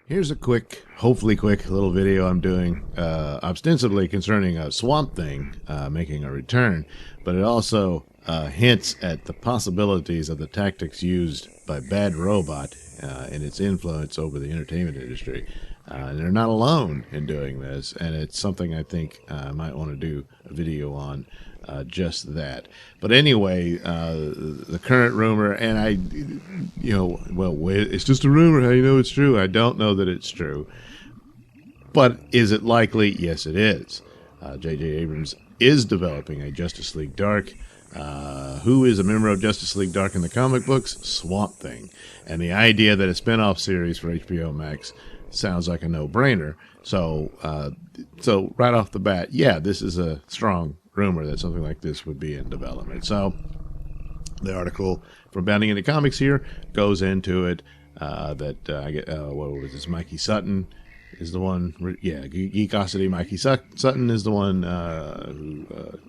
Here's a quick, hopefully quick little video I'm doing ostensibly concerning a Swamp Thing making a return, but it also hints at the possibilities of the tactics used by Bad Robot and its influence over the entertainment industry. And they're not alone in doing this, and it's something I think I might want to do a video on just that. But anyway, the current rumor, and it's just a rumor. How do you know it's true? I don't know that it's true. But is it likely? Yes, it is. J.J. Abrams is developing a Justice League Dark. Who is a member of Justice League Dark in the comic books? Swamp Thing. And the idea that a spin-off series for HBO Max sounds like a no-brainer. So right off the bat, yeah, this is a strong rumor that something like this would be in development. So the article from Bounding into Comics here goes into it what was this? Mikey Sutton is the one. Geekosity Mikey Sutton is the one who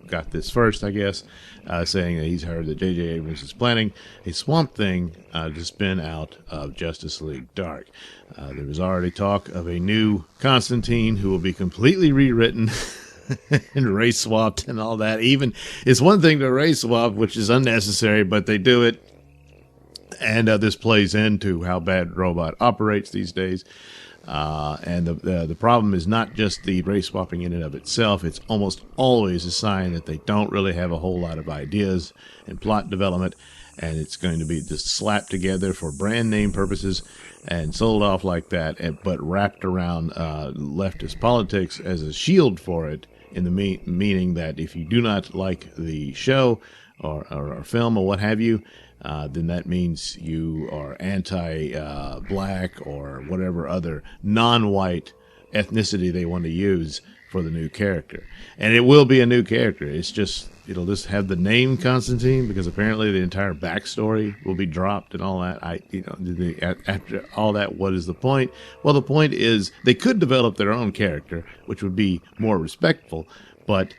got this first, I guess, saying that he's heard that J.J. Abrams is planning a Swamp Thing to spin out of Justice League Dark. There was already talk of a new Constantine who will be completely rewritten and race swapped and all that. Even it's one thing to race swap, which is unnecessary, but they do it. And this plays into how Bad Robot operates these days. And the problem is not just the race swapping in and of itself. It's almost always a sign that they don't really have a whole lot of ideas and plot development, and it's going to be just slapped together for brand name purposes and sold off like that, but wrapped around leftist politics as a shield for it, in the meaning that if you do not like the show or film or what have you, then that means you are anti-black or whatever other non-white ethnicity they want to use for the new character. And it will be a new character. It'll just have the name Constantine, because apparently the entire backstory will be dropped and all that. After all that, what is the point? Well, the point is they could develop their own character, which would be more respectful, but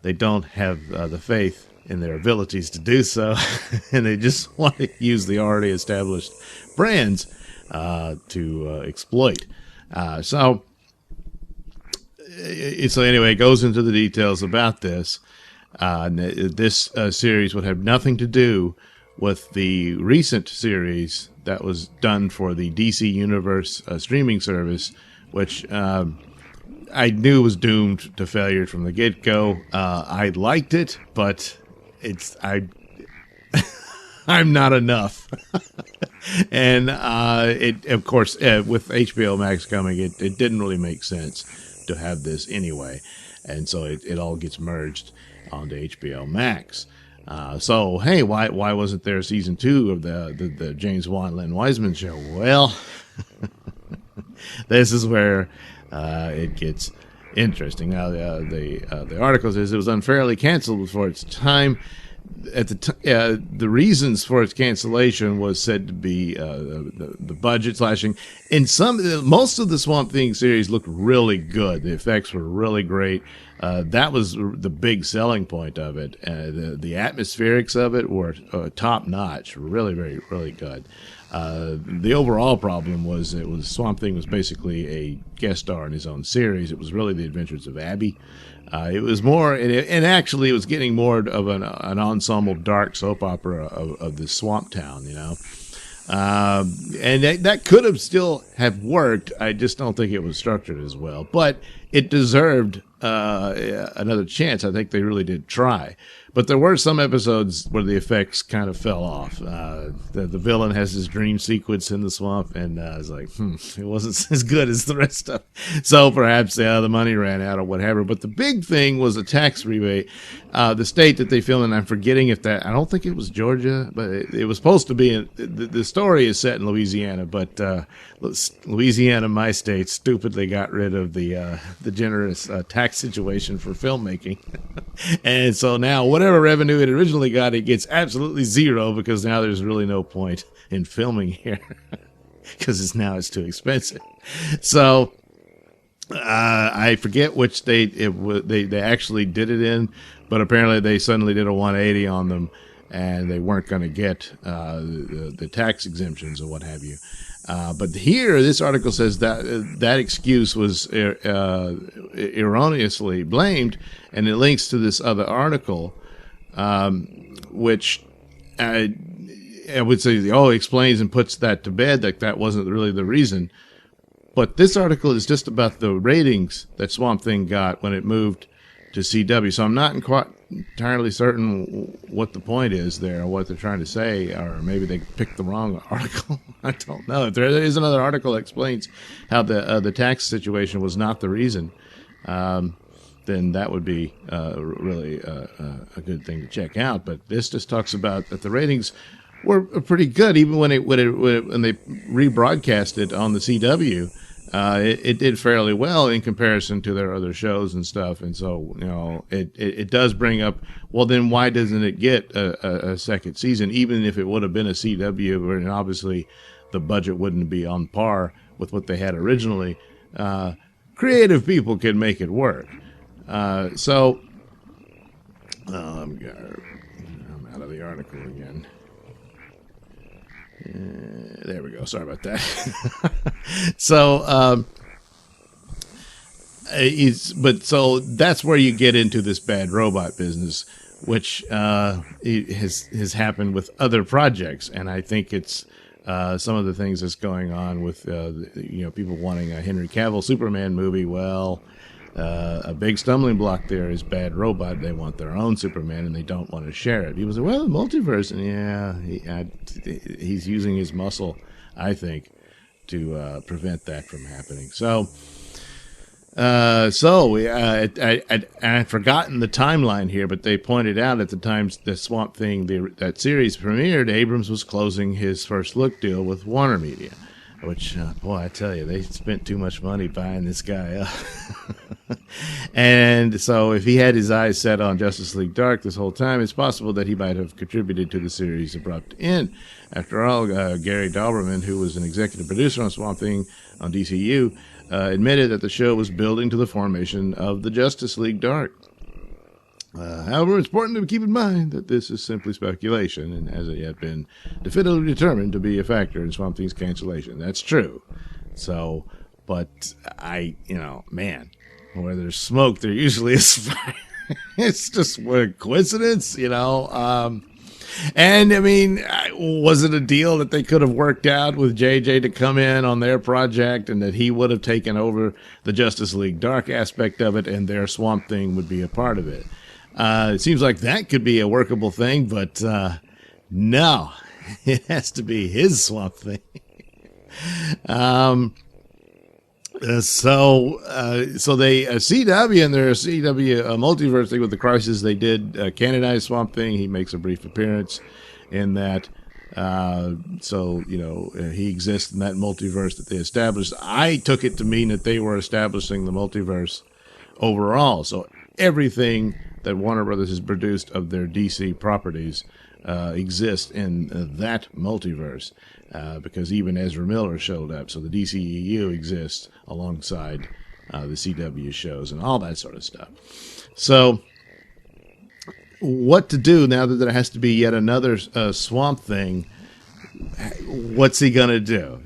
they don't have the faith in their abilities to do so, and they just want to use the already established brands to exploit. So anyway, it goes into the details about this. This series would have nothing to do with the recent series that was done for the DC Universe streaming service, which I knew was doomed to failure from the get-go. I liked it, but I'm not enough. And it, of course, with HBO Max coming, it didn't really make sense to have this anyway, and so it all gets merged onto HBO Max. So hey, why wasn't there season 2 of the James Wan Len Wiseman show? Well, this is where it gets interesting. Now, the article says it was unfairly canceled before its time. At the reasons for its cancellation was said to be the budget slashing. Most of the Swamp Thing series looked really good. The effects were really great. That was the big selling point of it. The atmospherics of it were top notch. Really, very, really good. The overall problem was Swamp Thing was basically a guest star in his own series. It was really the Adventures of Abby. It was more, and actually it was getting more of an ensemble dark soap opera of the swamp town, and that could have still have worked. I just don't think it was structured as well, but it deserved another chance. I think they really did try. But there were some episodes where the effects kind of fell off. The villain has his dream sequence in the swamp, and I was like, it wasn't as good as the rest of it. So perhaps the money ran out or whatever. But the big thing was a tax rebate. The state that they filmed, and I'm forgetting I don't think it was Georgia, but it was supposed to be. The story is set in Louisiana, but Louisiana, my state, stupidly got rid of the generous tax situation for filmmaking. And so now whatever revenue it originally got, it gets absolutely zero, because now there's really no point in filming here because it's too expensive. So I forget which state they actually did it in, but apparently they suddenly did a 180 on them and they weren't going to get the tax exemptions or what have you. But here, this article says that that excuse was erroneously blamed, and it links to this other article, which I would say, explains and puts that to bed, that wasn't really the reason. But this article is just about the ratings that Swamp Thing got when it moved to CW. So I'm not quite entirely certain what the point is there, or what they're trying to say, or maybe they picked the wrong article. I don't know. If there is another article that explains how the tax situation was not the reason, then that would be really a good thing to check out. But this just talks about that the ratings were pretty good, even when they rebroadcast it on the CW. It did fairly well in comparison to their other shows and stuff, and so it does bring up, well, then why doesn't it get a second season, even if it would have been a CW, and obviously the budget wouldn't be on par with what they had originally. Creative people can make it work. I'm out of the article again. There we go. Sorry about that. So that's where you get into this bad robot business, which has happened with other projects, and I think it's some of the things that's going on with people wanting a Henry Cavill Superman movie. Well, a big stumbling block there is Bad Robot. They want their own Superman, and they don't want to share it. People say, well, the multiverse. And he's using his muscle, I think, to prevent that from happening. So I had forgotten the timeline here, but they pointed out at the time the Swamp Thing, that series premiered, Abrams was closing his first look deal with Warner Media. Which, boy, I tell you, they spent too much money buying this guy up. And so if he had his eyes set on Justice League Dark this whole time, it's possible that he might have contributed to the series' abrupt end. After all, Gary Dauberman, who was an executive producer on Swamp Thing on DCU, admitted that the show was building to the formation of the Justice League Dark. However, it's important to keep in mind that this is simply speculation and hasn't yet been definitively determined to be a factor in Swamp Thing's cancellation. That's true. So, but man, where there's smoke, there usually is fire. It's just a coincidence, And I mean, was it a deal that they could have worked out with JJ to come in on their project, and that he would have taken over the Justice League Dark aspect of it, and their Swamp Thing would be a part of it? It seems like that could be a workable thing, but no, it has to be his Swamp Thing. So they CW and their CW multiverse thing with the Crisis, they did canonize Swamp Thing. He makes a brief appearance in that. He exists in that multiverse that they established. I took it to mean that they were establishing the multiverse overall. So everything that Warner Brothers has produced of their DC properties exists in that multiverse, because even Ezra Miller showed up. So the DCEU exists alongside the CW shows and all that sort of stuff. So what to do now that there has to be yet another Swamp Thing? What's he going to do?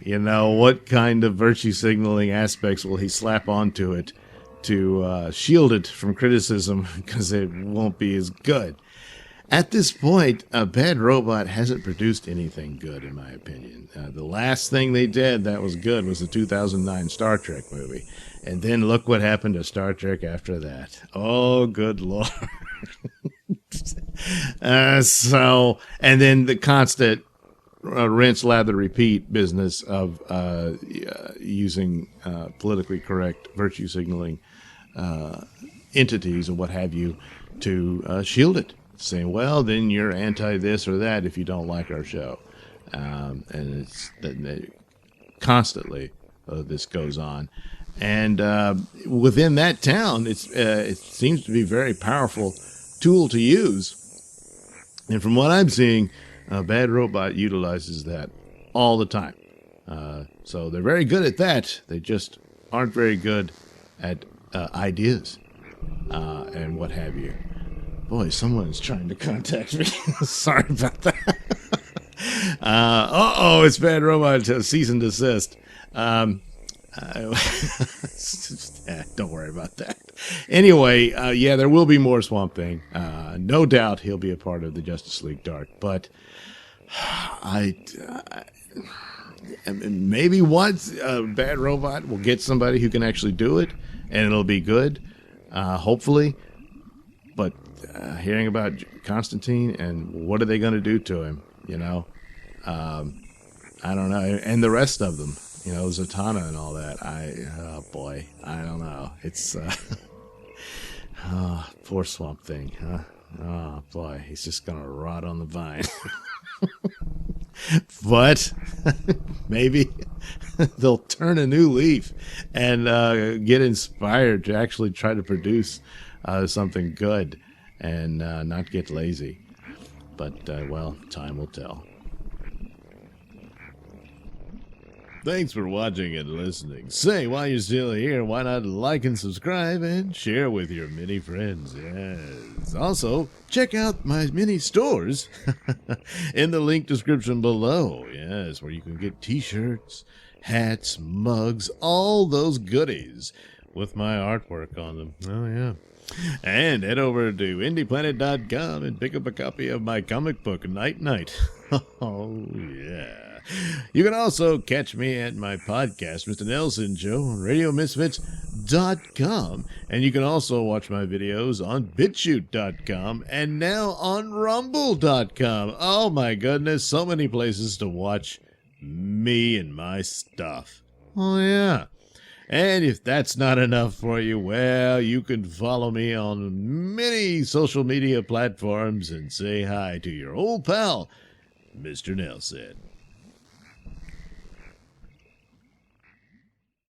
What kind of virtue signaling aspects will he slap onto it to shield it from criticism, because it won't be as good? At this point, Bad Robot hasn't produced anything good, in my opinion. The last thing they did that was good was the 2009 Star Trek movie. And then look what happened to Star Trek after that. Oh, good Lord. And then the constant rinse, lather, repeat business of using politically correct virtue signaling entities or what have you to shield it, saying, well, then you're anti this or that if you don't like our show. And it's constantly this goes on. And within that town, it seems to be a very powerful tool to use. And from what I'm seeing, Bad Robot utilizes that all the time. So they're very good at that. They just aren't very good at ideas and what have you. Boy, someone's trying to contact me. Sorry about that. It's Bad Robot. Cease and desist. Don't worry about that. Anyway, yeah, there will be more Swamp Thing. No doubt he'll be a part of the Justice League Dark, but maybe once Bad Robot will get somebody who can actually do it, and it'll be good, hopefully. But hearing about Constantine and what are they going to do to him, I don't know. And the rest of them, Zatanna and all that. Oh boy, I don't know. It's, poor Swamp Thing, huh? Oh boy, he's just going to rot on the vine. But maybe they'll turn a new leaf and get inspired to actually try to produce something good and not get lazy. But, well, time will tell. Thanks for watching and listening. Say, while you're still here, why not like and subscribe and share with your many friends? Yes. Also, check out my mini stores in the link description below. Yes, where you can get t-shirts, hats, mugs, all those goodies with my artwork on them. Oh, yeah. And head over to indieplanet.com and pick up a copy of my comic book, Night Night. Oh, yeah. You can also catch me at my podcast, Mr. Nailsin Show, on RadioMisfits.com. And you can also watch my videos on BitChute.com and now on Rumble.com. Oh, my goodness, so many places to watch me and my stuff. Oh, yeah. And if that's not enough for you, well, you can follow me on many social media platforms and say hi to your old pal, Mr. Nailsin.